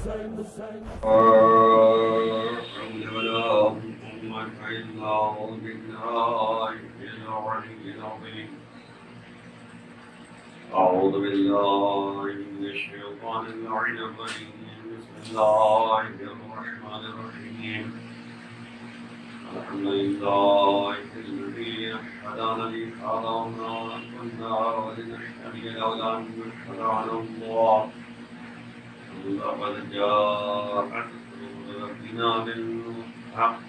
أعوذ بالله من الشيطان اللعين الرجيم. بسم الله الرحمن الرحيم. الحمد لله الذي هدانا لهذا وما كنا لنهتدي لولا أن هدانا الله. لقد جاءت رسل ربنا بالحق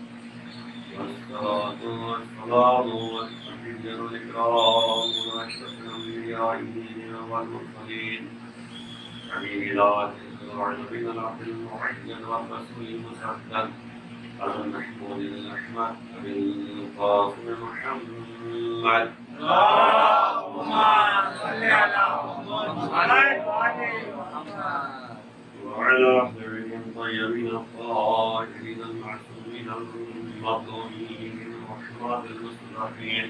والصلاة والسلام والتحية الإكرام وأشرف الأنبياء والمرسلين حبيب الله العالمين العبد المعين والرسول المسدد المحمود الأحمد أبي القاسم محمد. اللهم صل على محمد وعلى آله الطيبين الطاهرين المعصومين المظلومين والحماة المستضعفين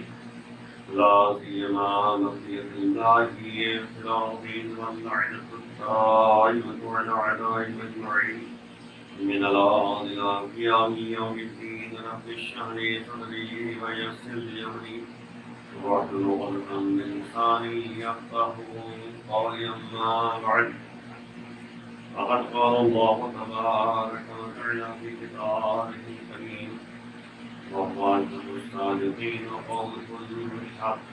لا سيما بقية الله في الأرضين واللعنة الدائمة على أعدائهم أجمعين من الأرض إلى قيام يوم الدين. رب اشرح لي صدري ويسر لي أمري واحلل عقدة من لساني يفقهوا قولي. أما بعد فقد قال الله تبارك وتعالى في كتابه الكريم وهو أصدق الصادقين وقوله الحق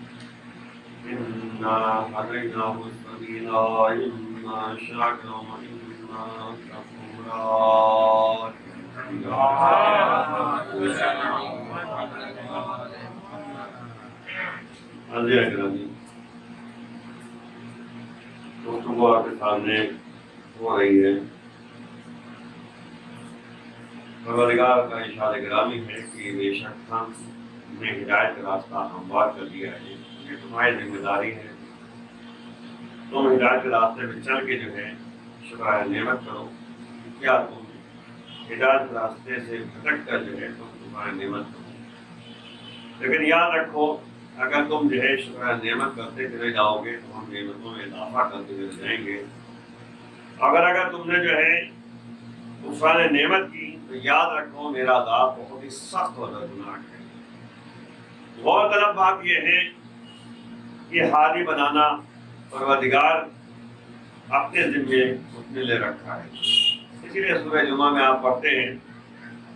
إنا هديناه السبيل إما شاكرا وإما كفورا. گفتگو آپ کے سامنے ہو رہی ہے. پروردگار کا ارشاد گرامی ہے کہ بے شک ہم نے ہدایت کا راستہ ہموار کر دیا ہے. یہ تمہاری ذمہ داری ہے. تم ہدایت کے راستے میں چل کے جو ہے شکر نعمت کرو. کیا تم ہدایت کے راستے سے بھٹک کر جو ہے تم تمہاری نعمت کرو. لیکن یاد رکھو اگر تم جو ہے شکر نعمت کرتے چلے جاؤ گے تو ہم نعمتوں میں اضافہ کرتے چلے جائیں گے. اگر تم نے جو ہے کفران نعمت کی تو یاد رکھو میرا عذاب بہت ہی سخت اور دردناک ہے. غور طلب بات یہ ہے کہ حالی بنانا پروردگار اپنے ذمے اس نے لے رکھا ہے. اسی لیے سورہ جمعہ میں آپ پڑھتے ہیں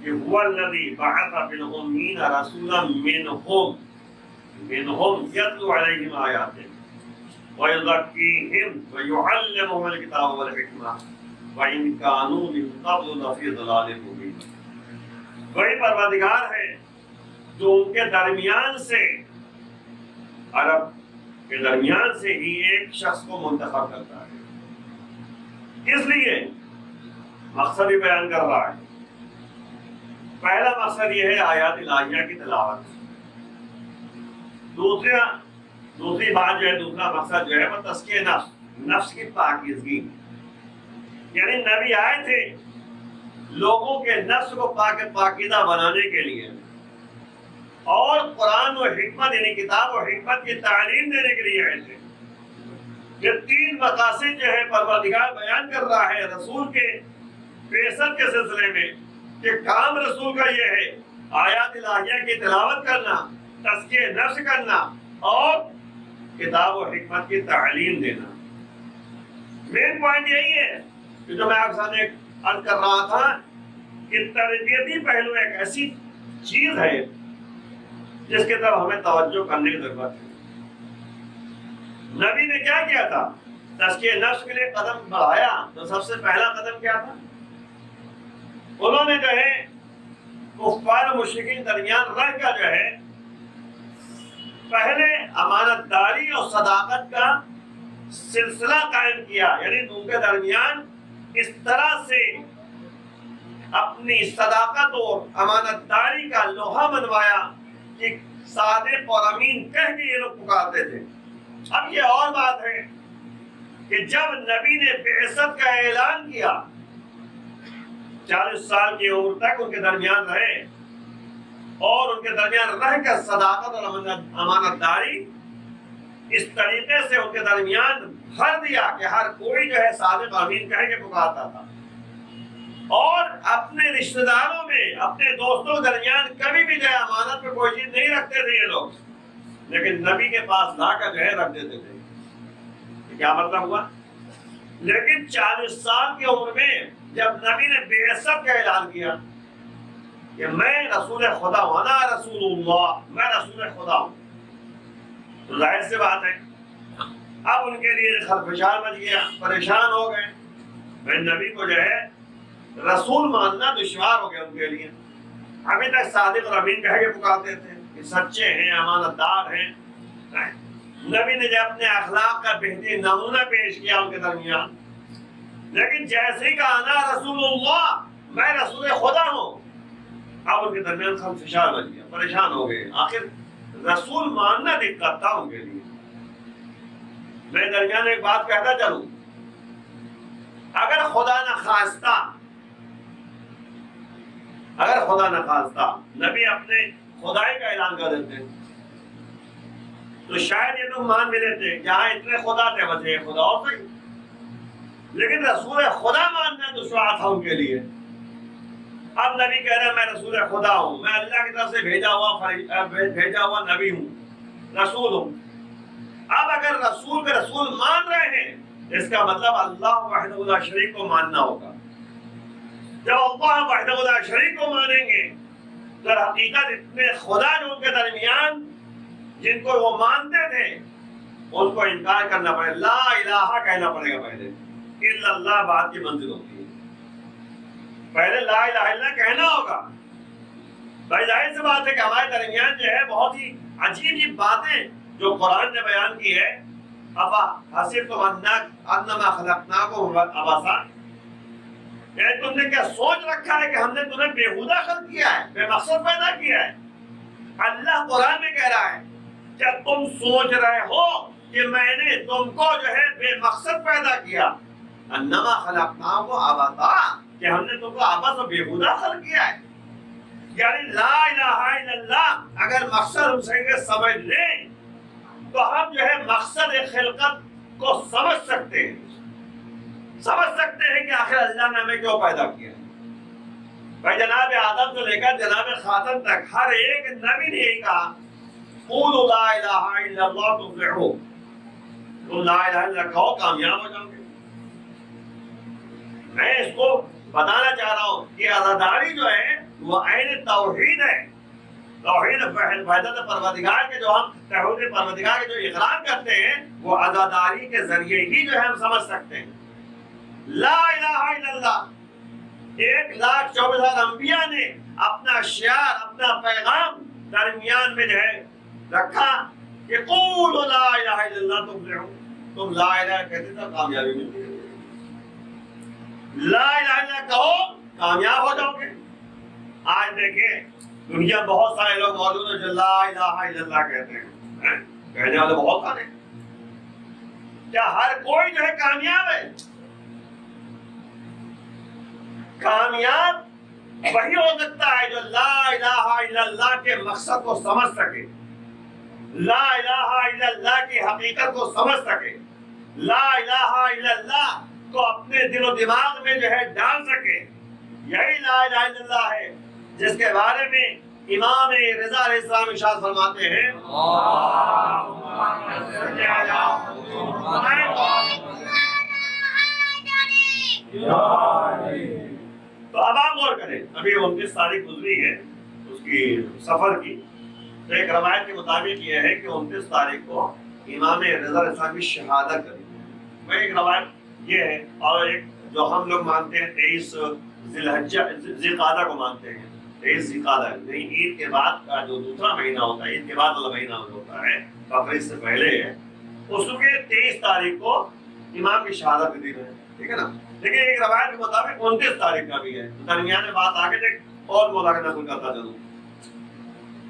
کہ هو الذی بعث فی الامین رسولا منہم یتلو علیہم آیاتہ وَيُزَكِّيهِمْ وَيُعَلِّمُهُمُ الْكِتَابَ وَالْحِكْمَةَ وَإِنْ كَانُوا مِنْ قَبْلُ لَفِي ضَلَالٍ مُبِينٍ. وہی پروردگار ہے جو ان کے درمیان سے عرب کے درمیان سے ہی ایک شخص کو منتخب کرتا ہے. کس لیے؟ مقصد ہی بیان کر رہا ہے. پہلا مقصد یہ ہے آیات الہیہ کی تلاوت. دوسری بات جو ہے دوسرا مقصد جو ہے وہ تزکیہ نفس کی پاکیزگی. یعنی نبی آئے تھے لوگوں کے نفس کو پاکیزہ بنانے کے لیے اور قرآن و حکمت یعنی کتاب و حکمت کی تعلیم دینے کے لیے آئے تھے. یہ تین مقاصد جو ہے پروردگار بیان کر رہا ہے رسول کے بعثت کے سلسلے میں کہ کام رسول کا یہ ہے آیات الہیہ کی تلاوت کرنا, تزکیہ نفس کرنا اور کتاب و حکمت کی تعلیم دینا. مین پوائنٹ یہی ہے کہ جو میں آپ کے سامنے عرض کر رہا تھا کہ تربیتی پہلو ایک ایسی چیز ہے جس کی طرف ہمیں توجہ کرنے کی ضرورت ہے. نبی نے کیا کیا تھا؟ تزکیہ نفس کے لیے قدم بڑھایا تو سب سے پہلا قدم کیا تھا؟ انہوں نے جو ہے کفار و مشرکین درمیان رہ کر جو ہے پہلے امانت داری اور صداقت کا سلسلہ قائم کیا. یعنی ان کے درمیان اس طرح سے اپنی صداقت اور امانت داری کا لوہا منوایا کہ صادق اور امین کہہ کے یہ لوگ پکارتے تھے. اب یہ اور بات ہے کہ جب نبی نے بعثت کا اعلان کیا 40 سال کی عمر تک ان کے درمیان رہے اور ان کے درمیان رہ کر صداقت اور امانت داری اس طریقے سے ان کے درمیان بھر دیا کہ ہر کوئی جو ہے صادق امین کہہ کے پکارتا تھا. اور اپنے رشتہ داروں میں اپنے دوستوں کے درمیان کبھی بھی جو ہے امانت پہ کوئی چیز نہیں رکھتے تھے یہ لوگ، لیکن نبی کے پاس لا کر جو ہے رکھ دیتے تھے۔ کیا مطلب ہوا؟ لیکن 40 سال کی عمر میں جب نبی نے بعثت کا اعلان کیا کہ میں رسول خدا ہوں، انا رسول اللہ، میں رسول خدا ہوں، تو ظاہر سی بات ہے اب ان کے لیے خلفشار مچ گیا، پریشان ہو گئے۔ میں نبی کو جو ہے رسول ماننا دشوار ہو گیا ان کے لیے۔ ابھی تک صادق اور امین کہہ کے پکارتے تھے کہ سچے ہیں، امانت دار ہیں۔ نبی نے جب اپنے اخلاق کا بہترین نمونہ پیش کیا ان کے درمیان، لیکن جیسے ہی کہا انا رسول اللہ، میں رسول خدا ہوں، اب ان کے درمیان خلفشار بن گیا، پریشان ہو گئے۔ آخر رسول ماننا دقت تھا ان کے لیے۔ میں درمیان ایک بات کہتا چلوں، اگر خدا نہ خواستہ نبی اپنے خدائی کا اعلان کر دیتے تو شاید یہ لوگ مان بھی لیتے، جہاں اتنے خدا تھے بس ایک خدا اور صحیح، لیکن رسول خدا ماننا دشوار تھا ان کے لیے۔ اب نبی کہہ رہا ہے میں رسول خدا ہوں، میں اللہ کی طرف سے بھیجا ہوا نبی ہوں، رسول ہوں۔ اب اگر رسول کے رسول مان رہے ہیں اس کا مطلب اللہ وحدہ لا شریک کو ماننا ہوگا۔ جب اللہ وحدہ لا شریک کو مانیں گے تو حقیقت اتنے خدا جو ان کے درمیان جن کو وہ مانتے تھے ان کو انکار کرنا پڑے، لا الہ کہنا پڑے گا پہلے، الا اللہ بات کی منزل ہوتی ہے، پہلے لا الہ الا کہنا ہوگا۔ بھائی ظاہر سی بات ہے کہ ہمارے درمیان جو ہے بہت ہی عجیب باتیں جو قرآن نے بیان کی ہے، افا حسبتم انما خلقناکم عبثا، یعنی تم نے کیا سوچ رکھا ہے کہ ہم نے تمہیں بیہودہ خلق کیا ہے، بے مقصد پیدا کیا ہے؟ اللہ قرآن میں کہہ رہا ہے کہ تم سوچ رہے ہو کہ میں نے تم کو جو ہے بے مقصد پیدا کیا، انما خلقناکم عبثا، کہ ہم نے تم کو عبث و بیہودہ خلق کیا ہے۔ یعنی لا الہ الا اللہ اگر مقصد ہم صحیح سے سمجھ لیں تو ہم جو ہے مقصد خلقت کو سمجھ سکتے ہیں کہ آخر اللہ نے ہمیں کیوں پیدا کیا ہے۔ بھائی جناب آدم سے لے کر جناب خاتم تک ہر ایک نبی نے یہی کہا قولوا لا الہ الا اللہ تفلحوا، تم لا الہ الا اللہ کہو کامیاب ہو جاؤ گے۔ میں اس کو بتانا چاہ رہا ہوں کہ عزاداری جو ہے وہ عین توحید ہے، توحید وحدت پروردگار کے جو ہم توحید پروردگار کے جو اقرار کرتے ہیں وہ عزاداری کے ذریعے ہی جو ہے ہم سمجھ سکتے ہیں۔ لا الہ الا اللہ 1,24,000 انبیاء نے اپنا شعار اپنا پیغام درمیان میں جو ہے رکھا کہ قولوا لا الہ الا اللہ تفلحوا، تم لا الہ کہتے تو کامیابی ملتی ہے، لا الہ الا اللہ کہو کامیاب ہو جاؤ گے۔ آج دیکھیں دنیا بہت سارے لوگ موجود ہیں جو لا الہ الا اللہ کہتے ہیں، کہنے والے بہت سارے، کیا ہر کوئی جو ہے کامیاب ہے؟ کامیاب وہی ہو سکتا ہے جو لا الہ الا اللہ کے مقصد کو سمجھ سکے، لا الہ الا اللہ کی حقیقت کو سمجھ سکے، لا الہ الا اللہ کو اپنے دل و دماغ میں جو ہے ڈال سکے۔ یہی لا الہ الا اللہ ہے جس کے بارے میں امام رضا علیہ السلام ارشاد فرماتے ہیں تو اب آپ غور کریں، ابھی 29 تاریخ گزری ہے اس کی سفر کی، تو ایک روایت کے مطابق یہ ہے کہ 29 تاریخ کو امام رضا علیہ السلام کی شہادت کری ہے، وہ ایک روایت یہ ہے۔ اور ایک جو ہم لوگ مانتے ہیں 23 ذی القعدہ کو مانتے ہیں، 23 ذی القعدہ نہیں، عید کے بعد کا جو دوسرا مہینہ ہوتا ہے، عید کے بعد والا مہینہ ہوتا ہے، بقرعید سے پہلے ہے، اس کے 23 تاریخ کو امام کی شہادت کے دن ہے، ٹھیک ہے نا۔ لیکن ایک روایت کے مطابق 29 تاریخ کا بھی ہے، درمیان میں بات آگے دیکھ اور مولا کا نقل کرتا چلوں۔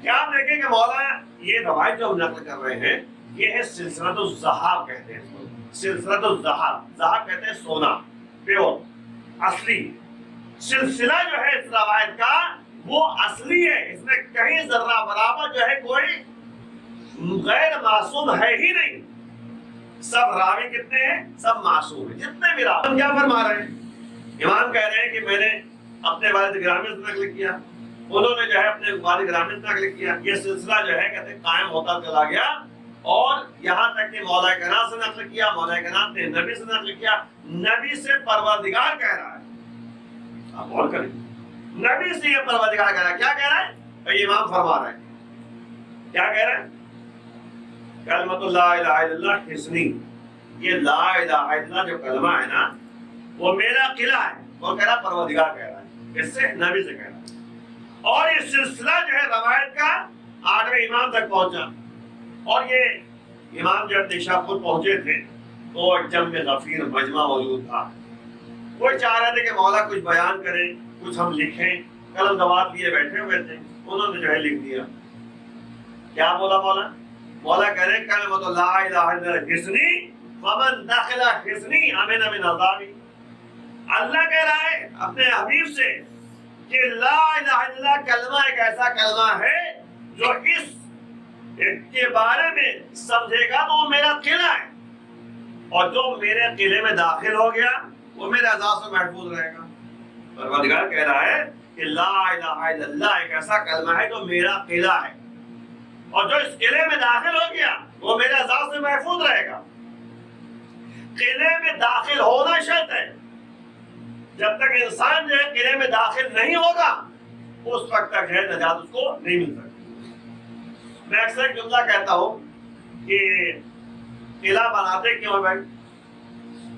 کیا آپ دیکھیں کہ مولا یہ روایت جو ہم نقل کر رہے ہیں یہ ہے سلسلۃ الذہاب کہتے ہیں، سلسلۃ الذہاب، ذہاب کہتے ہیں سونا، پیور، اصلی۔ سلسلہ جو ہے اس روایت کا وہ اصلی ہے، اس میں کہیں ذرہ برابر جو ہے کوئی غیر معصوم ہے ہی نہیں، سب راوی کتنے ہیں؟ سب معصوم ہیں، جتنے بھی راوی۔ ہم کیا فرما رہے ہیں؟ امام کہہ رہے ہیں کہ میں نے اپنے والد گرامی سے نقل کیا، انہوں نے جو ہے اپنے والد گرامی سے نقل کیا، یہ سلسلہ جو ہے کہتے ہیں قائم ہوتا چلا گیا، اور یہاں تک کہ مولا کائنات سے نقل کیا، مولا کائنات نے نبی سے نقل کیا، نبی سے پروردگار کہہ رہا ہے۔ آپ غور کریں، نبی سے یہ پروردگار کہہ رہا ہے، کیا کہہ رہا ہے؟ یہ امام فرما رہا ہے، کیا کہہ رہا ہے؟ کلمۃ لا الہ الا اللہ حصنی، یہ لا الہ الا اللہ جو کلمہ ہے نا وہ میرا قلعہ ہے، وہ کہہ رہا پروردگار کہہ رہا ہے، اس سے نبی سے کہہ رہا ہے۔ اور یہ سلسلہ جو ہے روایت کا 8ویں امام تک پہنچا، اور یہ امام جب نشاپور پہنچے تھے تو جم میں غفیر مجمع موجود تھا، وہ چاہ رہے تھے کہ مولا کچھ بیان کریں، کچھ ہم لکھیں، قلم دوات لیے بیٹھے ہوئے تھے، انہوں نے جو ہے لکھ دیا۔ کیا بولا مولا؟ مولا کہہ رہے کلمۃ لا الہ الا اللہ حصنی فمن دخل حصنی امن من عذابی۔ اللہ کہہ رہا ہے اپنے حبیب سے کہ لا الہ الا اللہ کلمہ ایک ایسا کلمہ ہے جو اس کے بارے میں سمجھے گا تو وہ میرا قلعہ ہے، اور جو میرے قلعے میں داخل ہو گیا وہ میرے عذاب سے محفوظ رہے گا۔ پروردگار کہہ رہا ہے کہ لا الہ الا اللہ ایک ایسا کلمہ ہے جو میرا قلعہ ہے، اور جو اس قلعے میں داخل ہو گیا وہ میرے عذاب سے محفوظ رہے گا۔ قلعے میں داخل ہونا شرط ہے، جب تک انسان جو ہے قلعے میں داخل نہیں ہوگا اس وقت تک ہے نجات اس کو نہیں مل سکتی۔ میں اکثر ایک جملہ کہتا ہوں کہ قلعہ بناتے کیوں ہیں بھائی؟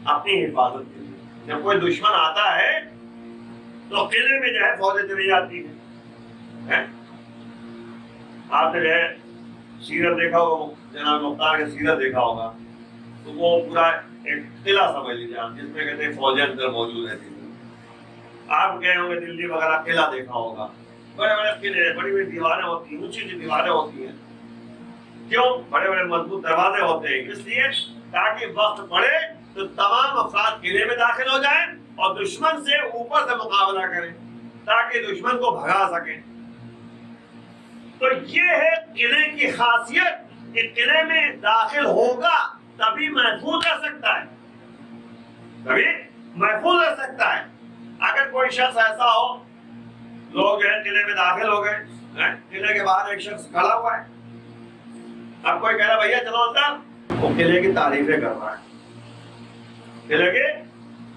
اپنی حفاظت کے لیے۔ جب کوئی دشمن آتا ہے تو قلعے میں جو ہے فوجیں چلی جاتی ہیں۔ آپ نے جو ہے سیرت دیکھا ہوگا، جناب مختار کا سیرت دیکھا ہوگا، تو وہ پورا ایک قلعہ سمجھ لیجیے آپ، جس میں کہتے ہیں فوجیں اندر موجود رہتی ہیں۔ آپ گئے ہوں گے دلی وغیرہ، قلعہ دیکھا ہوگا، بڑے بڑے قلعے، بڑی بڑی دیواریں ہوتی ہیں، اونچی اونچی دیواریں ہوتی ہیں۔ کیوں؟ بڑے بڑے مضبوط دروازے ہوتے ہیں، اس لیے تاکہ وقت پڑے تو تمام افراد قلعے میں داخل ہو جائیں اور دشمن سے اوپر سے مقابلہ کریں تاکہ دشمن کو بھگا سکیں۔ تو یہ ہے قلعے کی خاصیت کہ قلعے میں داخل ہوگا تبھی محفوظ رہ سکتا ہے، تبھی محفوظ رہ سکتا ہے۔ اگر کوئی شخص ایسا ہو، لوگ جو ہے قلعے میں داخل ہو گئے، قلعے کے باہر ایک شخص کھڑا ہوا ہے، اب کوئی کہہ رہا بھیا چلو اندر، وہ قلعے کی تعریفیں کر رہا ہے، قلعے کی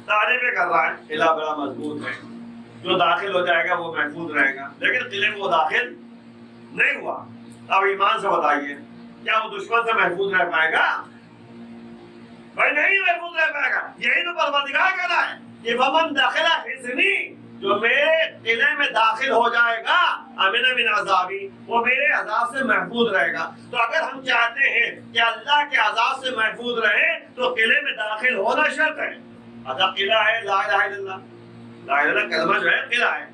تعریفیں کر رہا ہے، قلعہ بڑا مضبوط ہے، جو داخل ہو جائے گا وہ محفوظ رہے گا، لیکن قلعے میں وہ داخل نہیں ہوا۔ اب ایمان سے بتائیے کیا وہ دشمن سے محفوظ رہ پائے گا؟ بھائی نہیں محفوظ رہ پائے گا۔ یہی تو پروردگار کہہ رہا ہے کہ ومن دخل حصنی، جو میرے قلعے میں داخل ہو جائے گا امن من عذابی، وہ میرے عذاب سے محفوظ رہے گا۔ تو اگر ہم چاہتے ہیں کہ اللہ کے عذاب سے محفوظ رہے تو قلعے میں داخل ہونا شرط ہے۔ عذاب قلعہ ہے لا الہ الا اللہ، لا الہ الا اللہ کلمہ جو ہے قلعہ ہے۔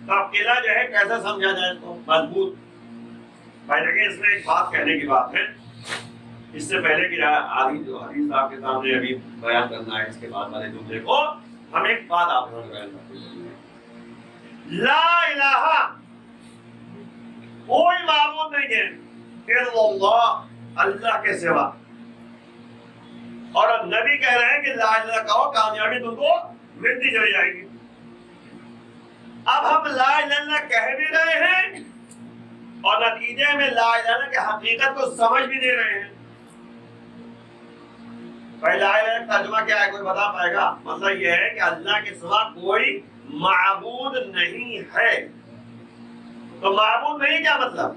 تو اب قلعہ جو ہے کیسے سمجھا جائے اس کو؟ مضبوط۔ بھائی دیکھیں اس میں ایک بات کہنے کی بات ہے، اس سے پہلے کہ حدیث آپ کے سامنے ابھی بیان کرنا ہے، اس کے بعد والے جملے کو ہم ایک بات آپ کو بیان کرتے ہیں۔ لا الہ، کوئی معبود نہیں ہے الا اللہ، اللہ کے سوا۔ اور اب نبی کہہ رہے ہیں کہ لا الہ کہو، کامیابی تم کو ملتی چلی جائے گی۔ اب ہم لا الہ کہہ بھی رہے ہیں اور نتیجے میں لا الہ کی حقیقت کو سمجھ بھی دے رہے ہیں۔ بھائی لا الہ کا ترجمہ کیا ہے؟ کوئی بتا پائے گا؟ مطلب یہ ہے کہ اللہ کے سوا کوئی معبود نہیں ہے۔ تو معبود نہیں کیا مطلب؟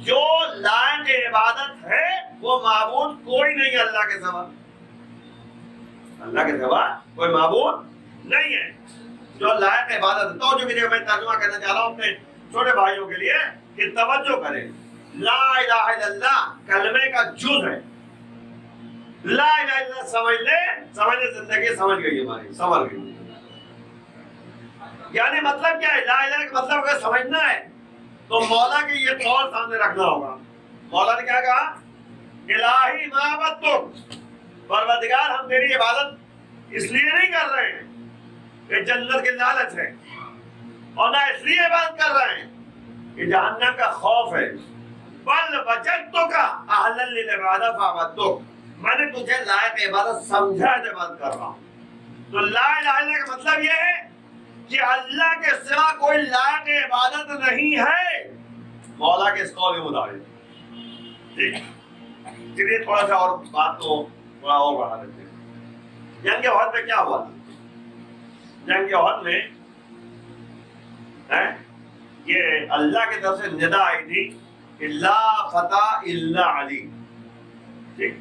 جو لائق عبادت ہے وہ معبود کوئی نہیں ہے اللہ کے سوا۔ اللہ کے سوا کوئی معبود نہیں ہے جو لائق عبادت ہے۔ تو جو میں ترجمہ کرنا چاہ رہا ہوں اپنے چھوٹے بھائیوں کے لیے کہ توجہ کریں، لا الہ الا اللہ کلمے کا جز ہے۔ لا الہ الا اللہ سمجھ لے زندگی سمجھ گئی ہماری، سمجھ گئی۔ یعنی مطلب کیا ہے؟ لا الہ کا مطلب اگر سمجھنا ہے تو مولا کے یہ قول سامنے رکھنا ہوگا۔ مولا نے کیا کہا؟ الہی ما عبدتک، پروردگار ہم تیری عبادت اس لیے نہیں کر رہے ہیں کہ جنت کے لالچ ہے، اور نہ اس لیے عبادت کر رہے ہیں کہ جہنم کا خوف ہے، بل وجدتک اہلا للعبادۃ فعبدتک، میں نے تجھے لائق عبادت سمجھا ہے، عبادت کر رہا ہوں۔ تو لا الہ الا اللہ کا مطلب یہ ہے کہ اللہ کے سوا کوئی لائق عبادت نہیں ہے، مولا کے اس قول کے مطابق۔ ٹھیک، چلیے تھوڑا سا اور بات کو تھوڑا اور بڑھا دیتے ہیں۔ جنگ احد میں کیا ہوا تھا؟ جنگ احد میں یہ اللہ کی طرف سے ندا آئی تھی کہ لا فتح الا علی، ٹھیک،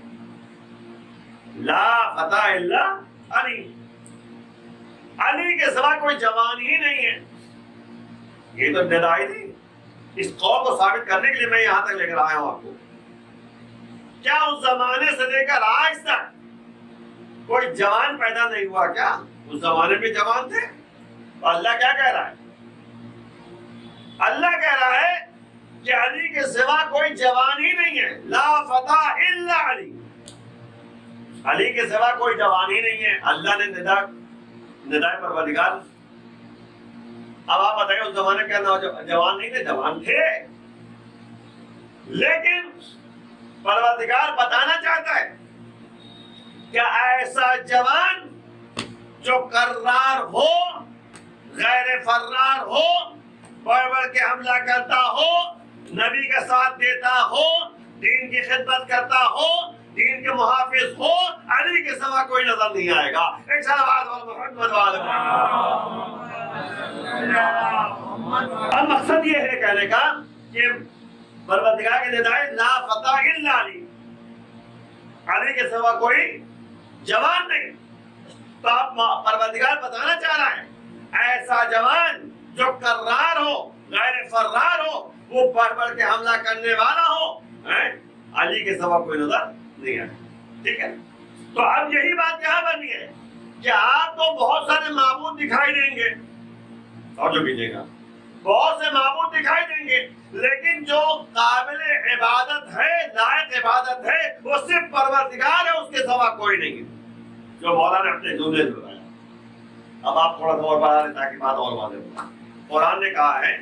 لا فتح الا علی، علی کے سوا کوئی جوان ہی نہیں ہے۔ یہ تو ندا آئی تھی۔ اس قول کو ثابت کرنے کے لیے میں یہاں تک لے کر آیا ہوں آپ کو۔ کیا اس زمانے سے لے کر آج تک کوئی جوان پیدا نہیں ہوا کیا؟ اس زمانے میں جوان تھے۔ اللہ کیا کہہ رہا ہے؟ اللہ کہہ رہا ہے کہ علی کے سوا کوئی جوان ہی نہیں ہے، لا فتح الا علی، علی کے سوا کوئی جوان ہی نہیں ہے۔ اللہ نے ندائے پروردگار۔ اب آپ بتائیں اس زمانے کے جوان نہیں تھے، جوان تھے، لیکن پروردگار بتانا چاہتا ہے کہ ایسا جوان جو کرار ہو، غیر فرار ہو، بڑھ بڑھ کے حملہ کرتا ہو، نبی کا ساتھ دیتا ہو، دین کی خدمت کرتا ہو، دین کے محافظ ہو، علی کے سوا کوئی نظر نہیں آئے گا۔ ایک صلوات اور محمد والے۔ اب مقصد یہ ہے کہنے کا کہ پروردگار کے ندائے لا فتح الا علی، علی کے سوا کوئی جوان نہیں۔ تو اب پروردگار بتانا چاہ رہا ہے ایسا جوان جو کرار ہو، غیر فرار ہو، وہ بڑھ بڑھ کے حملہ کرنے والا ہو، علی کے سوا کوئی نظر نہیں آئے۔ ٹھیک ہے، تو اب یہی بات یہاں بنی ہے کہ آپ کو بہت سارے معبود دکھائی دیں گے، اور جو کیجیے گا بہت سے معبود دکھائی دیں گے، لیکن جو قابل عبادت ہے، لائق عبادت ہے، وہ صرف پروردگار ہے، اس کے سوا کوئی نہیں ہے، جو مولا نے اپنے جملے میں بتایا۔ اب آپ تھوڑا سا اور بڑھا دیں تاکہ بات اور واضح ہو۔ قرآن نے کہا ہے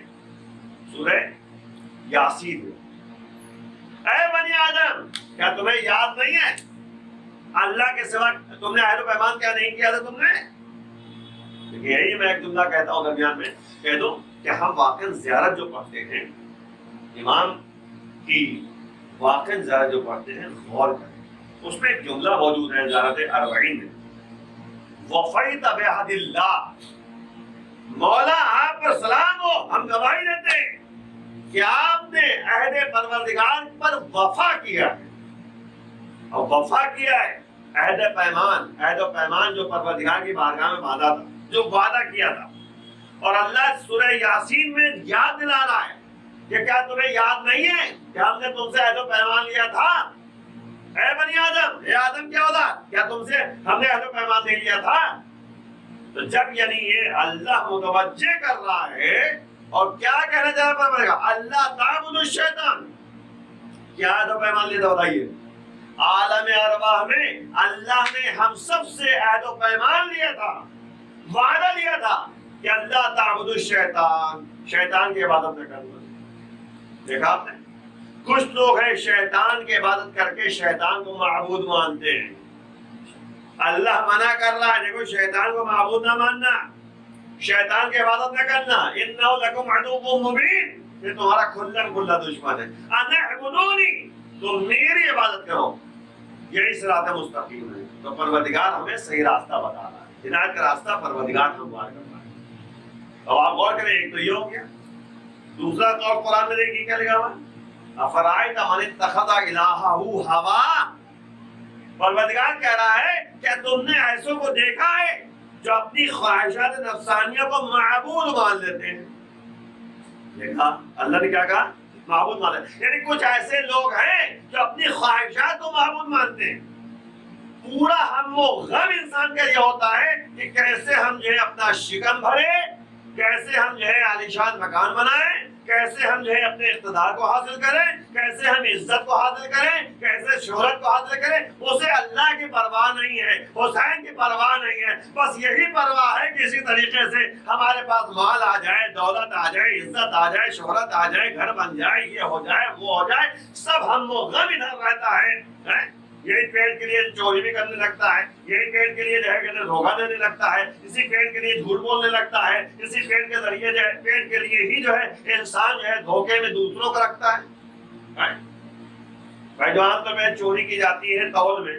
سورہ یاسین میں، اے بنی آدم، کیا تمہیں یاد نہیں ہے اللہ کے سوا تم نے عہد و پیمان کیا نہیں کیا تھا تم نے؟ یہی میں ایک جملہ کہتا ہوں درمیان میں، کہہ دوں کہ ہم واقعاً زیارت جو پڑھتے ہیں، امام کی واقعاً زیارت جو پڑھتے ہیں، غور کریں، اس میں ایک جملہ موجود ہے زیارت اربعین میں، وفیت بعہد اللہ، مولا آپ پر سلام ہو، ہم گواہی دیتے ہیں کہ آپ نے عہد پروردگار پر وفا کیا ہے، اور وفا کیا ہے عہد و پیمان جو پروردگار کی بارگاہ میں باندھا تھا، جو وعدہ کیا تھا۔ اور اللہ سورہ یاسین میں یاد دلا رہا ہے کہ کیا تمہیں یاد نہیں ہے کہ ہم نے تم سے عہد و پیمان لیا تھا؟ اے بنی آدم، اے آدم کیا ہوتا، کیا تم سے ہم نے عہد و پیمان نہیں لیا تھا؟ تو جب یعنی یہ اللہ متوجہ کر رہا ہے، اور کیا کہنا چاہ رہا ہے اللہ تعبد الشیطان، کیا عہد و پیمان لیا تھا بتائیے؟ عالم ارواح میں اللہ نے ہم سب سے عہد و پیمان لیا تھا، وعدہ لیا تھا کہ اللہ تعبد الشیطان، شیطان کی عبادت نہ کرنا۔ دیکھا آپ نے، کچھ لوگ ہیں شیطان کی عبادت کر کے شیطان کو معبود مانتے ہیں۔ اللہ منع کر رہا ہے، دیکھو شیطان کو معبود نہ ماننا، شیطان کی عبادت نہ کرنا، انہ لکم عدو مبین، یہ تمہارا کھلم کھلا دشمن ہے۔ ان اعبدونی، تم میری عبادت کرو، یہی صراط مستقیم ہے۔ تو پروردگار ہمیں صحیح راستہ بتا رہا ہے، ہدایت کا راستہ پروردگار ہموار کر رہا ہے۔ اب آپ غور کریں، ایک تو یہ ہو گیا، دوسرا طور قرآن میں دیکھیے کیا لکھا ہوا ہے، افرائیت من اتخذ الہہ ہوا، پروردگار کہہ رہا ہے کیا تم نے ایسوں کو دیکھا ہے جو اپنی خواہشات نفسانیہ کو معبود مان لیتے ہیں؟ دیکھا اللہ نے کیا کہا، معبود مان لیتے، یعنی کچھ ایسے لوگ ہیں جو اپنی خواہشات کو معبود مانتے ہیں۔ پورا ہم و غم انسان کا یہ ہوتا ہے کہ کیسے ہم جو ہے اپنا شکم بھرے، کیسے ہم جو ہے عالیشان مکان بنائیں، کیسے ہم جو ہے اپنے اقتدار کو حاصل کریں، کیسے ہم عزت کو حاصل کریں، کیسے شہرت کو حاصل کریں۔ اسے اللہ کی پرواہ نہیں ہے، حسین کی پرواہ نہیں ہے، بس یہی پرواہ ہے کہ اسی طریقے سے ہمارے پاس مال آ جائے، دولت آ جائے، عزت آ جائے، شہرت آ جائے، گھر بن جائے، یہ ہو جائے، وہ ہو جائے، سب ہم و غم ادھر رہتا ہے۔ یہی پیٹ کے لیے چوری بھی کرنے لگتا ہے، یہی پیٹ کے لیے جو ہے کہ دھوکہ دینے لگتا ہے، اسی پیٹ کے لیے جھوٹ بولنے لگتا ہے، اسی پیٹ کے ذریعے جو ہے پیٹ کے لیے ہی جو ہے انسان جو ہے دھوکے میں دوسروں کو رکھتا ہے۔ بھائی جو عام طور پہ چوری کی جاتی ہے تول میں،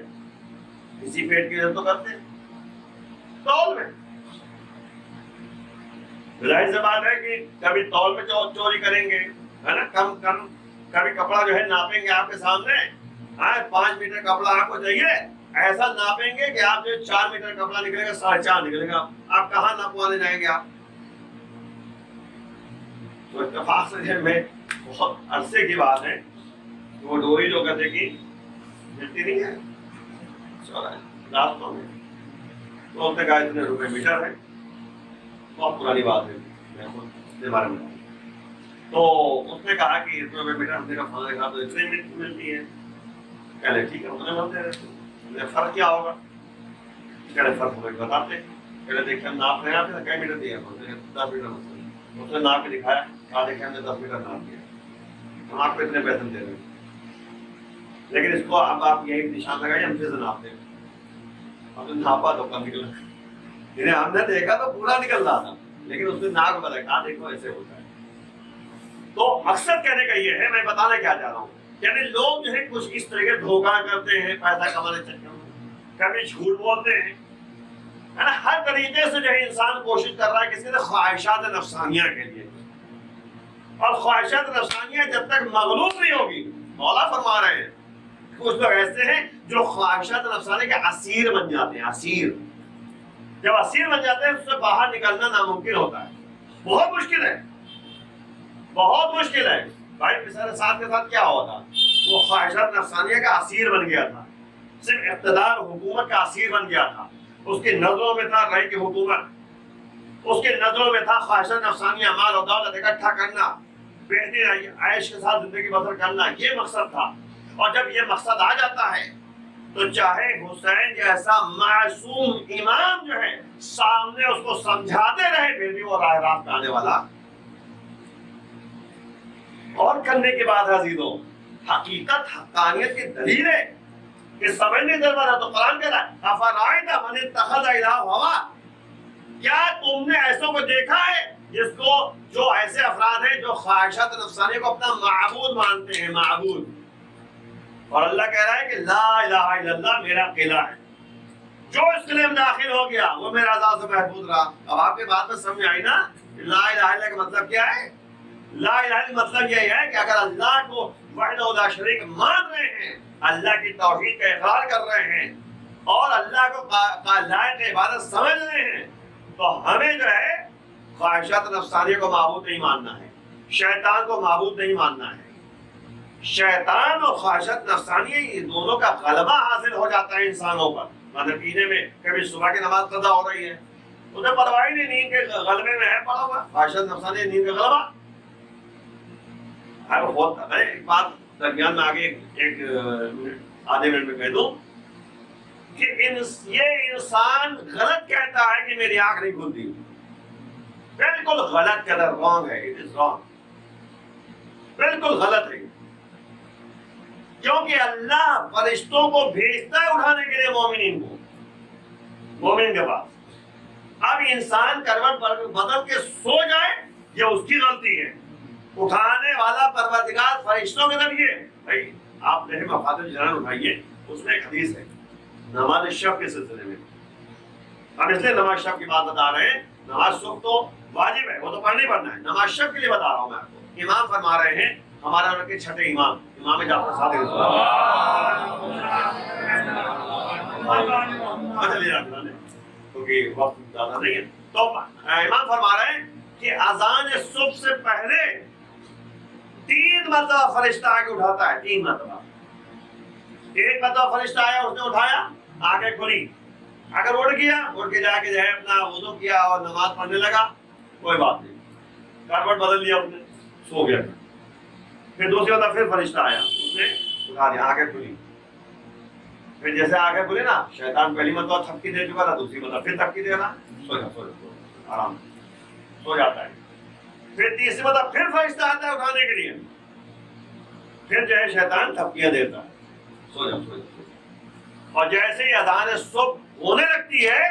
اسی پیٹ کی وجہ تو کرتے ہیں تول میں۔ ظاہر سی بات ہے کہ کبھی تول میں چوری کریں گے، ہے نا، کبھی کپڑا جو ہے ناپیں گے آپ کے سامنے، 5 میٹر کپڑا آپ کو چاہیے، ایسا ناپیں گے کہ آپ جو 4 میٹر کپڑا نکلے گا 4.5 نکلے گا، آپ کہاں ناپوانے جائیں گے آپ؟ تو اتفاق سے میں بہت عرصے کی بات ہے، وہ ڈوری جو کہتے کی ملتی نہیں ہے راستوں میں، تو اس نے کہا اتنے روپے میٹر ہے، بہت پرانی بات ہے، میں خود اس کے بارے میں، تو اس نے کہا کہ اتنے روپے میٹر، ہم نے کہا فلاں کہا تو اتنے ملتی ہے، کہلے ٹھیک ہے اتنے ملتے رہتے، فرق کیا ہوگا؟ کہلے فرق ہمیں بتاتے، کہلے دیکھیں ہم ناپ رہے ہیں، آپ نے کئی میٹر دیا؟ 10 میٹر مثلا، اس نے ناپ کے دکھایا، کہا دیکھیں ہم نے 10 میٹر ناپ دیا، ہم آپ کو اتنے پیسے دے رہے ہیں، لیکن اس کو اب آپ یہی نشان لگائیے، ہم پھر سے ناپ دیں، ہم نے ناپا تو کم نکلا، یعنی ہم نے دیکھا تو پورا نکل رہا تھا، لیکن اس نے ناک بتا کہا دیکھو ایسے ہوتا ہے۔ تو مقصد کہنے کا یہ ہے، میں بتانا کیا چاہ رہا ہوں، یعنی لوگ جو ہے کچھ اس طرح کے دھوکہ کرتے ہیں پیسہ کمانے چکر میں، کبھی جھوٹ بولتے ہیں، ہے نا، ہر طریقے سے جو ہے انسان کوشش کر رہا ہے کسی نے خواہشات نفسانیہ کے لیے، اور خواہشات نفسانیہ جب تک مغلوب نہیں ہوگی، مولا فرما رہے ہیں کچھ لوگ ایسے ہیں جو خواہشات نفسانیہ کے اسیر بن جاتے ہیں، اسیر، جب اسیر بن جاتے ہیں اس سے باہر نکلنا ناممکن ہوتا ہے، بہت مشکل ہے، بہت مشکل ہے۔ بھائی پچھلے ساتھ کے ساتھ کیا ہوا تھا؟ وہ خواہشات نفسانیہ کا اسیر بن گیا تھا، صرف اقتدار حکومت کا اسیر بن گیا تھا، اس کی نظروں میں تھا رہی کی حکومت، اس کے نظروں میں تھا خواہشات نفسانیہ، مال و دولت اکٹھا کرنا، بہترین عیش کے ساتھ زندگی بسر کرنا، یہ مقصد تھا۔ اور جب یہ مقصد آ جاتا ہے تو چاہے حسین جیسا معصوم امام جو ہے سامنے اس کو سمجھاتے رہے، پھر بھی وہ راہ راست پہ آنے والا۔ اور کرنے کے بعد عزیزوں، حقیقت حقانیت کی دلیل ہے کہ سمجھنے کی ضرورت ہے، تو قرآن کہہ رہا ہے افرائیت من اتخذ الہ ہوا، کیا تم نے ایسوں کو دیکھا ہے جس کو، جو ایسے افراد ہیں جو خواہشات نفسانیہ کو اپنا معبود مانتے ہیں، معبود، اور اللہ کہہ رہا ہے کہ لا الہ الا اللہ میرا قلعہ ہے، جو اس قلعے میں داخل ہو گیا وہ میرا عذاب سے محفوظ رہا۔ اب آپ کے بات میں سمجھ آئی نا لا الہ الا کا مطلب کیا ہے؟ لا الہ الا مطلب یہ ہے کہ اگر اللہ کو وحدہ لا شریک مان رہے ہیں، اللہ کی توحید کا اقرار کر رہے ہیں اور اللہ کو لائق عبادت سمجھ رہے ہیں، تو ہمیں جو ہے خواہشات نفسانیہ کو معبود نہیں ماننا ہے، شیطان کو معبود نہیں ماننا ہے۔ شیطان اور خواہشات نفسانیہ یہ دونوں کا غلبہ حاصل ہو جاتا ہے انسانوں پر، مطلب پینے میں کبھی صبح کی نماز قضا ہو رہی ہے، انہیں پرواہ نہیں، نیند کے غلبے میں ہے پڑا ہوا، خواہشات نفسانیہ نیند کا غلبہ۔ بہت ایک بات درمیان میں آگے ایک آدھے منٹ میں کہہ دوں کہ یہ انسان غلط کہتا ہے کہ میری آنکھ نہیں کھلتی، بالکل غلط کہتا ہے، رانگ ہے، اٹ از رانگ، بالکل غلط ہے، کیونکہ اللہ فرشتوں کو بھیجتا ہے اٹھانے کے لیے مومنین کو، مومن کے پاس۔ اب انسان کروٹ بدل کے سو جائے یہ اس کی غلطی ہے، اٹھانے والا پروردگار فرشتوں کے ذریعے۔ بھائی آپ نے مفاتیح الجنان اٹھائیے، اس میں ایک حدیث ہے نماز شب کے سلسلے میں، ہم اس لیے نماز شب کی بات بتا رہے ہیں، نماز صبح تو واجب ہے، وہ تو پڑھنا ہی پڑھنا ہے، نماز شب کے لیے بتا رہا ہوں میں آپ کو۔ امام فرما رہے ہیں، ہمارے ان کے چھٹے امام جعفر صادق کیونکہ وقت زیادہ نہیں ہے، تو امام فرما رہے ہیں کہ اذان صبح سے پہلے 3 مرتبہ فرشتہ آ کے اٹھاتا ہے، 3 مرتبہ۔ ایک مرتبہ فرشتہ آیا، اس نے اٹھایا، آنکھیں کھلی، اگر اٹھ گیا، اٹھ کے جا کے جو ہے اپنا وضو کیا اور نماز پڑھنے لگا، کوئی بات نہیں، کروٹ بدل لیا، اس نے سو گیا۔ پھر دوسری مرتبہ پھر فرشتہ آیا، اس نے اٹھا دیا، آنکھیں کھلی، پھر جیسے آنکھیں کھلی نا، شیطان پہلی مرتبہ تھپکی دے چکا تھا، دوسری مرتبہ پھر تھپکی دے رہا، سو جا آرام سو جاتا ہے۔ پھر تیسری مرتبہ پھر فرشتہ آتا ہے اٹھانے کے لیے، پھر جو ہے شیطان تھپکیاں دیتا ہے، سو جا سو جا۔ اور جیسے ہی اذان صبح ہونے لگتی ہے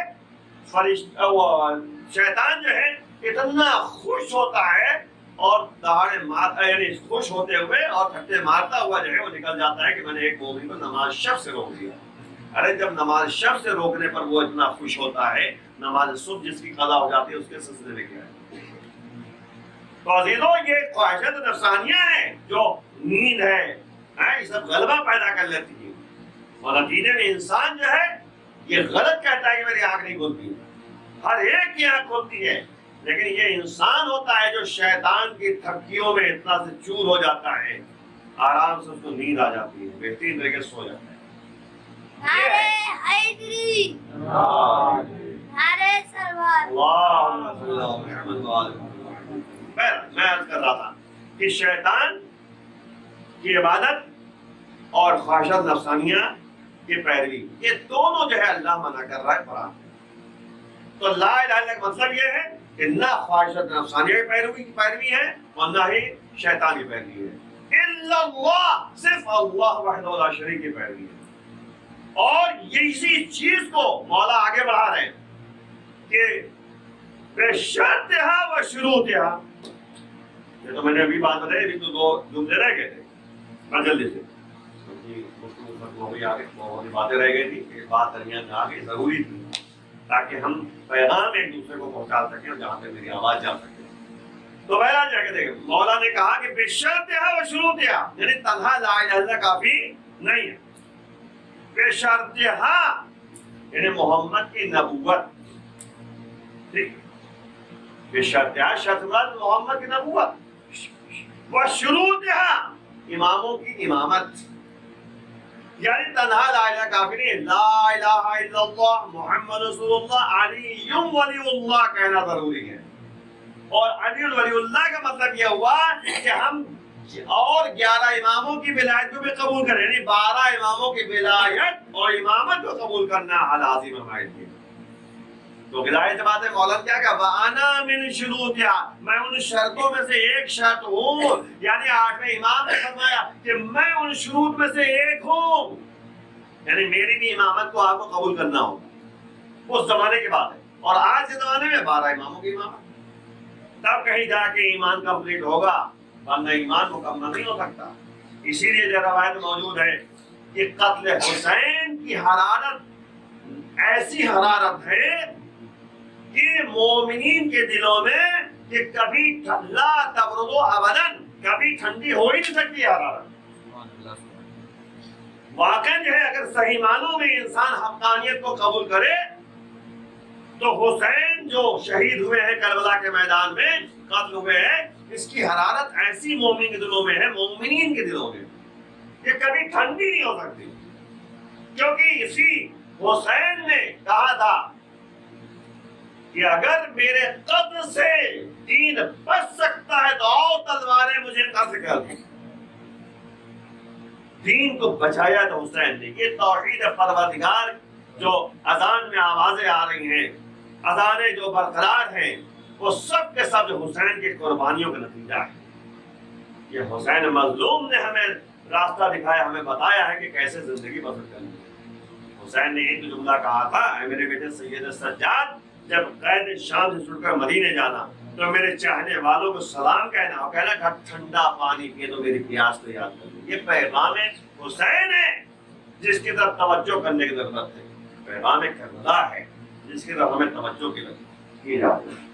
شیطان جو ہے اتنا خوش ہوتا ہے اور دہاڑے مارتا ہے، یعنی خوش ہوتے ہوئے اور ٹھٹے مارتا ہوا جو ہے وہ نکل جاتا ہے کہ میں نے ایک مومن کو نماز شب سے روک دیا۔ ارے جب نماز شب سے روکنے پر وہ اتنا خوش ہوتا ہے، نماز صبح جس کی قضا ہو جاتی ہے اس کے سلسلے میں کیا ہے؟ تو عزیزوں یہ خواہشات نفسانیہ ہیں جو نیند ہے یہ سب غلبہ پیدا کر لیتی ہے، اور نتیجے میں انسان جو ہے یہ غلط کہتا ہے کہ میری آنکھ نہیں کھلتی، ہر ایک کی آنکھ کھلتی ہے، لیکن یہ انسان ہوتا ہے جو شیطان کی تھپکیوں میں اتنا سے چور ہو جاتا ہے، آرام سے اس کو نیند آ جاتی ہے، بہترین طریقے سے سو جاتا ہے۔ نعرہ حیدری، نعرہ سرور، اللہم صلی اللہ علیہ وسلم۔ میں عرض کر رہا تھا کہ شیطان کی عبادت اور خواہشات نفسانیہ کی پیروی، یہ دونوں جو ہے اللہ منع کر رہا ہے قرآن۔ تو لا الہ الا اللہ کا مطلب یہ ہے کہ نہ خواہشات نفسانیہ کی پیروی ہے اور نہ ہی شیطان کی پیروی ہے، الا اللہ، صرف اللہ وحدہ لا شریک کی پیروی ہے۔ اور اسی چیز کو مولا آگے بڑھا رہے ہیں کہ بے شرطہا و شروطہا، یہ تو میں نے ابھی بات بتائی، ابھی تو دو جملے رہ گئے تھے، میں جلدی سے بہت باتیں رہ گئی تھی، ایک بات درمیان میں آ گئی، ضروری تھی تاکہ ہم پیغام ایک دوسرے کو پہنچا سکیں، جہاں پہ میری آواز جا سکے۔ تو بہرحال جا کے دیکھیں، مولا نے کہا کہ بے شرطہا و شروطہا، یعنی تنہا لا الہ الا اللہ کافی نہیں ہے، بے شرطہا یعنی محمد کی نبوت، ٹھیک، بے شرطہا شرط محمد کی نبوت، و شروطہا اماموں کی امامت، یعنی تنہا لا الہ کافی نہیں، لا الہ الا اللہ محمد رسول اللہ علی ولی اللہ کہنا ضروری ہے۔ اور علی ولی اللہ کا مطلب یہ ہوا کہ ہم اور 11 اماموں کی ولایت کو بھی قبول کریں، یعنی 12 اماموں کی ولایت اور امامت کو قبول کرنا لازم ہے ہمارے لیے۔ تو ظاہر سی بات ہے، مولانا کیا کہا، وَأَنَا مِن شُرُوطِهَا، میں ان شرطوں میں سے ایک شرط ہوں، یعنی 8ویں امام نے فرمایا کہ میں ان شروط میں سے ایک ہوں، یعنی میری بھی امامت کو آپ کو قبول کرنا ہوگا، اس زمانے کی بات ہے۔ اور آج کے زمانے میں 12 اماموں کی امامت، تب کہیں جا کے ایمان کمپلیٹ ہوگا، ورنہ ایمان مکمل نہیں ہو سکتا۔ اسی لیے جو روایت موجود ہے کہ قتل حسین کی حرارت ایسی حرارت ہے کہ مومنین کے دلوں میں کہ کبھی لا تبرد ابداً، کبھی ٹھنڈی ہو ہی نہیں سکتی حرارت۔ واقعاً جو ہے اگر صحیح معنوں میں انسان حقانیت کو قبول کرے تو حسین جو شہید ہوئے ہیں کربلا کے میدان میں، قتل ہوئے ہیں، اس کی حرارت ایسی مومن کے دلوں میں ہے، مومنین کے دلوں میں، کہ کبھی ٹھنڈی نہیں ہو سکتی، کیونکہ اسی حسین نے کہا تھا کہ اگر میرے قتل سے دین بچ سکتا ہے تو آؤ تلواریں مجھے قتل کر دیں۔ دین کو بچایا تو حسین نے۔ یہ توحید پروردگار جو اذان میں آوازیں آ رہی ہیں، اذانیں جو برقرار ہیں، وہ سب کے سب جو حسین کی قربانیوں کا نتیجہ ہے۔ یہ حسین مظلوم نے ہمیں راستہ دکھایا، ہمیں بتایا ہے کہ کیسے زندگی بسر کرنی ہے۔ حسین نے ایک جملہ کہا تھا، اے میرے بیٹے سید سجاد، جب قید شام سے چھوٹ کر مدینے جانا تو میرے چاہنے والوں کو سلام کہنا اور کہنا کہ ٹھنڈا پانی پیے تو میری پیاس کو یاد کر لیں۔ یہ پیغام حسین ہے جس کی طرف توجہ کرنے کی ضرورت ہے، پیغام کربلا ہے جس کی طرف ہمیں توجہ کی جاتی ہے۔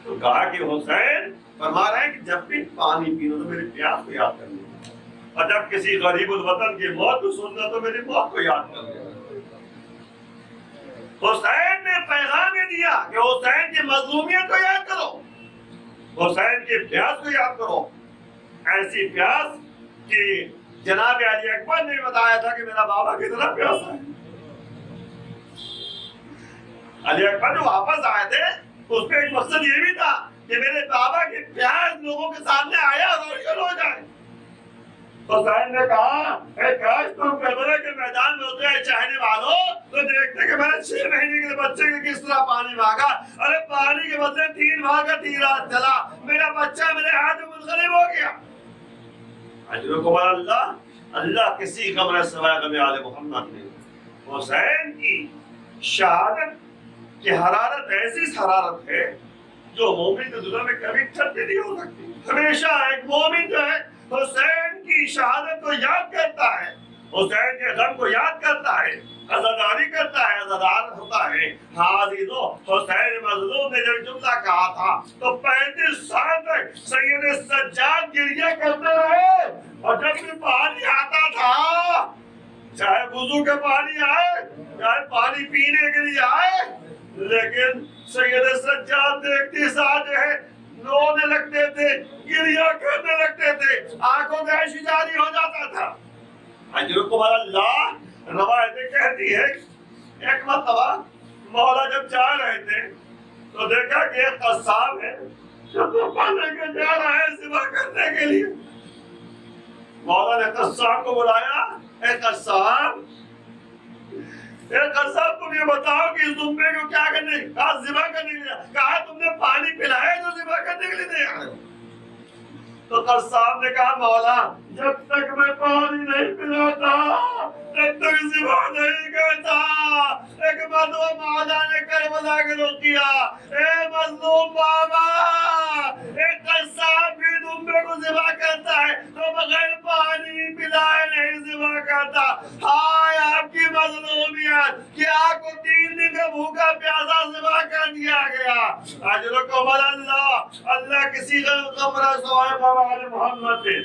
تو کہا کہ حسین فرما رہے ہیں کہ جب بھی پانی پینا تو میری پیاس کو یاد کر لیں، اور جب کسی غریب الوطن کی موت کو سننا تو میری موت کو یاد کر لیں۔ حسین نے پیغام یہ دیا کہ حسین کی مظلومیت کو یاد کرو، حسین کی پیاس کو یاد کرو، ایسی پیاس کہ جناب علی اکبر نے بتایا تھا کہ میرا بابا کتنا پیاسا ہے۔ علی اکبر جو واپس آئے تھے اس میں ایک مقصد یہ بھی تھا کہ میرے بابا کی پیاس لوگوں کے سامنے آیا اور روشن ہو جائے۔ حسین نے کہا اے کاش تم کربلا کے میدان میں اترے چاہنے والوں تو دیکھتے کہ میں نے 6 مہینے کے بچے کے کس طرح پانی مانگا، ارے پانی کے بدلے 3 بار کا تیرا چلا، میرا بچہ میرے ہاتھ میں منقلب ہو گیا۔ اجرکم اللہ اللہ کسی قبر سوائے قبر آل محمد نے حسین کی شہادت کی حرارت ایسی حرارت ہے جو مومن کی دنیا میں کبھی ٹھنڈی نہیں ہو سکتی. ہمیشہ ایک مومن جو ہے حسین کی شہادت کو یاد کرتا ہے, حسین کے غم کو یاد کرتا ہے, عزاداری کرتا ہے, عزادار ہوتا ہے. عزیزو, حسین مظلوم نے جب جملہ کہا تھا تو 35 سال تک سید سجاد گریہ کرتے رہے, اور جب بھی پانی آتا تھا, چاہے وضو کا پانی آئے, چاہے پانی پینے کے لیے آئے, لیکن سید سجاد دیکھتی ساتھ جو ہے رونے لگتے تھے, گریہ کرنے لگتے تھے, آنکھوں میں اشک جاری ہو جاتا تھا. اجرکم اللہ روایتیں کہتی ہے ایک مرتبہ مولا جب جا رہے تھے تو دیکھا کہ ایک قصاب ہے جو قربان لے کے جا رہا ہے ذبح کرنے کے لیے. مولا نے قصاب کو بلایا, اے قصاب تم یہ بتاؤ کہ اس دمبے کو کیا کرنے, کہا ذبح کرنے کے لیے, کہا تم نے پانی پلایا جو ذبح کرنے کے لیے نہیں آئے. تو قصاب نے کہا مولا جب تک میں پانی نہیں پلاتا تب تک ذبح نہیں کرتا. ایک مرتبہ مولا نے کربلا کے رخ کیا, اے مظلوم بابا, ایک قصاب بھی دمبے کو ذبح کرتا ہے تو بغیر پانی پلائے نہیں ذبح کرتا. ہائے آپ کی مظلومیت کہ آپ کو 3 دن کا بھوکا پیاسا ذبح کر دیا گیا. اجرکم اللہ, اللہ کسی قبر سوائے قبر محمد نے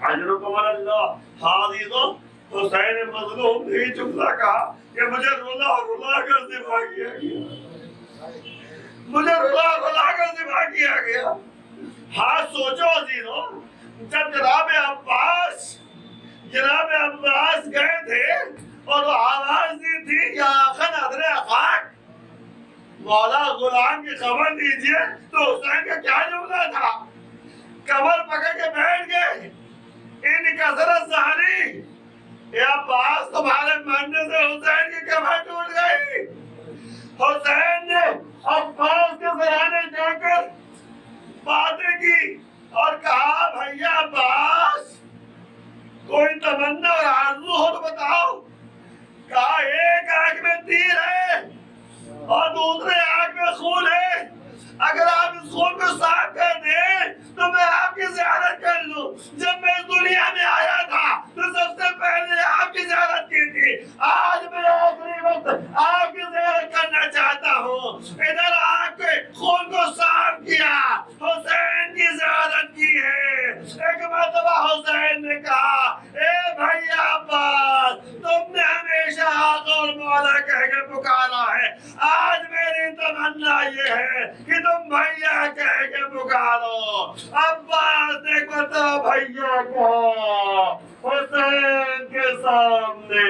اجرکم اللہ. حاضروں, حسین مظلوم نے جملہ کہا کہ مجھے رلا رلا کر ذبح کیا گیا, مجھے رلا رلا کر ذبح کیا گیا. ہاں سوچو عزیزوں, جب جناب عباس گئے تھے اور وہ آواز دی تھی یا آخر حضر خاک مولا غلام کی خبر دیجئے, تو حسین کا کیا جملہ تھا, کمر پکڑ کے بیٹھ گئے, ان کثرت ظاہری, یا عباس تمہارے مرنے سے حسین کی کمر ٹوٹ گئی. حسین نے عباس کے سرانے جا کر باتیں کی اور کہا بھیا عباس کوئی تمنا اور آرزو ہو تو بتاؤ. کہا ایک آنکھ میں تیر ہے اور دوسرے آنکھ میں خون ہے, اگر آپ اس خون کو صاف کر دیں تو میں آپ کی زیارت کر لوں. جب میں اس دنیا میں آیا تھا تو سب سے پہلے آپ کی زیارت کی تھی, آج میں آخری وقت آپ کی زیارت کرنا چاہتا ہوں. ادھر آنکھ کے خون کو صاف کیا, حسین کی زیارت کی ہے. ایک مرتبہ حسین نے کہا اے بھیا عباس, تم نے ہمیشہ آقا اور مولا کہہ کے پکارا ہے, آج میری تمنا یہ ہے کہ تم بھیا کہہ کے پکارو. عباس نے ایک مرتبہ بھیا کہا, حسین کے سامنے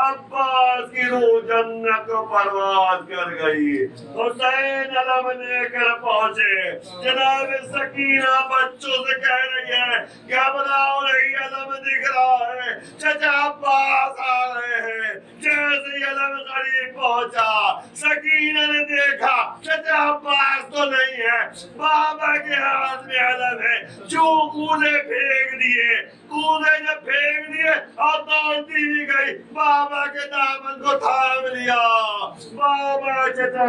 عباس کی روح جنت کو پرواز کر گئی. حسین علم لے کر پہنچے, جناب سکینہ بچوں سے کہہ رہی ہے گھبراؤ نہیں, علم دکھ رہا ہے, چچا عباس آ رہے ہیں. جیسے ہی علم قریب پہنچا, سکینہ نے دیکھا چچا عباس تو نہیں ہے, بابا کے ہاتھ میں علم ہے. جو کودے پھینک دیے, کودے جب پھینک دیے اور دوڑتی بھی گئی, بابا کے دامن کو تھام لیا. بابا چچا